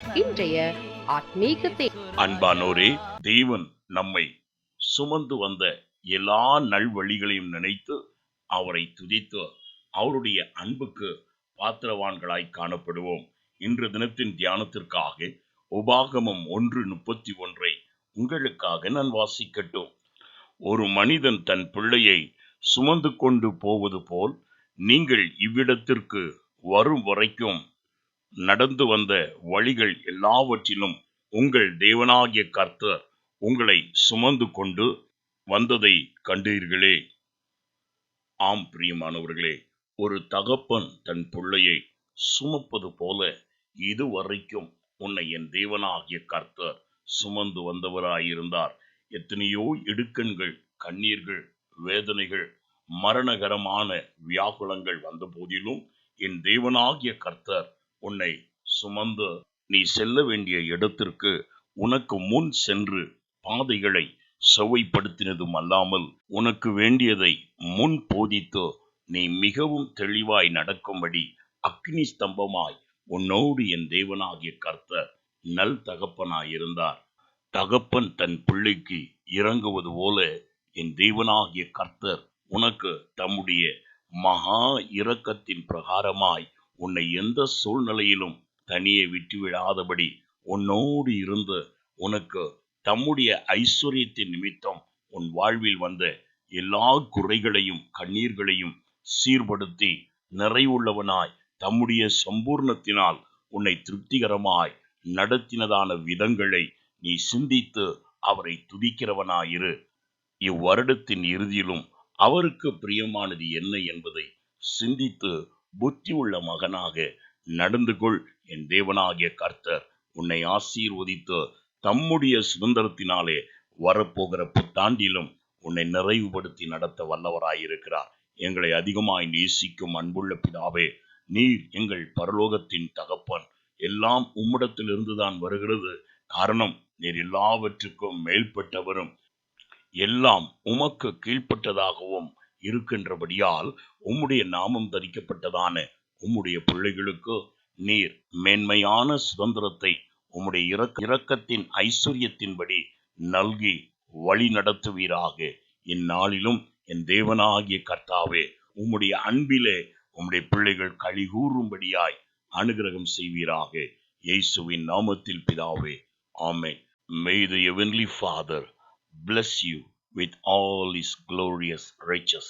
இன்றைய ஆத்மீக அன்பானோரே, தேவன் நம்மை சுமந்து வந்த எல்லா நல்வழிகளையும் நினைத்து அவரை துதித்து அவருடைய அன்புக்கு பாத்திரவான்களாய் காணப்படுவோம். இன்று தினத்தின் தியானத்திற்காக உபாகமம் 1:31 உங்களுக்காக நான் வாசிக்கட்டும். ஒரு மனிதன் தன் பிள்ளையை சுமந்து கொண்டு போவது போல் நீங்கள் இவ்விடத்திற்கு வரும் வரைக்கும் நடந்து வந்த வழிகள் எல்லாவற்றிலும் உங்கள் தேவனாகிய கர்த்தர் உங்களை சுமந்து கொண்டு வந்ததை கண்டீர்களே. ஆம் பிரியமானவர்களே, ஒரு தகப்பன் தன் பிள்ளையை சுமப்பது போல இதுவரைக்கும் உன்னை என் தேவனாகிய கர்த்தர் சுமந்து வந்தவராயிருந்தார். எத்தனையோ இடுக்கண்கள், கண்ணீர்கள், வேதனைகள், மரணகரமான வியாகுலங்கள் வந்த போதிலும் என் தேவனாகிய கர்த்தர் உன்னை சுமந்து நீ செல்ல வேண்டிய இடத்திற்கு உனக்கு முன் சென்று பாதைகளை செவ்வைப்படுத்தினதும் அல்லாமல் உனக்கு வேண்டியதை முன் போதித்து நீ மிகவும் தெளிவாய் நடக்கும்படி அக்னி ஸ்தம்பமாய் உன்னோடு என் தேவனாகிய கர்த்தர் நல் தகப்பனாயிருந்தார். தகப்பன் தன் பிள்ளைக்கு இறங்குவது போல என் தேவனாகிய கர்த்தர் உனக்கு தம்முடைய மகா இரக்கத்தின் பிரகாரமாய் உன்னை எந்த சூழ்நிலையிலும் தனியே விட்டுவிடாதபடி உன்னோடு இருந்து உனக்கு தம்முடைய ஐஸ்வர்யத்தின் நிமித்தம் உன் வாழ்வில் வந்த எல்லா குறைகளையும் கண்ணீர்களையும் சீர்படுத்தி நிறைவுள்ளவனாய் தம்முடைய சம்பூர்ணத்தினால் உன்னை திருப்திகரமாய் நடத்தினதான விதங்களை நீ சிந்தித்து அவரை துதிக்கிறவனாயிரு. இவ்வருடத்தின் இறுதியிலும் அவருக்கு பிரியமானது என்ன என்பதை சிந்தித்து புத்தி உள்ள மகனாக நடந்து கொள். என் தேவனாகிய கர்த்தர் உன்னை ஆசீர்வதித்து தம்முடைய சுதந்திரத்தினாலே வரப்போகிற புத்தாண்டிலும் உன்னை நிறைவுபடுத்தி நடத்த வல்லவராயிருக்கிறார். எங்களை அதிகமாய் நேசிக்கும் அன்புள்ள பிதாவே, நீர் எங்கள் பரலோகத்தின் தகப்பன். எல்லாம் உம்மிடத்திலிருந்துதான் வருகிறது. காரணம், நீர் எல்லாவற்றுக்கும் மேல்பட்டவரும் எல்லாம் உமக்கு கீழ்ப்பட்டதாகவும் இருக்கின்றபடியால் உம்முடைய நாமம் தரிக்கப்பட்டதான உம்முடைய பிள்ளைகளுக்கு நீர் மேன்மையான சுதந்திரத்தை உம்முடைய இரக்கத்தின் ஐஸ்வர்யத்தின்படி நல்கி வழி நடத்துவீராக. இந்நாளிலும் என் தேவனாகிய கர்த்தாவே, உம்முடைய அன்பிலே உம்முடைய பிள்ளைகள் களிகூறும்படியாய் அனுகிரகம் செய்வீராக. இயேசுவின் நாமத்தில் பிதாவே, ஆமென். May the heavenly Father bless you with all his glorious riches.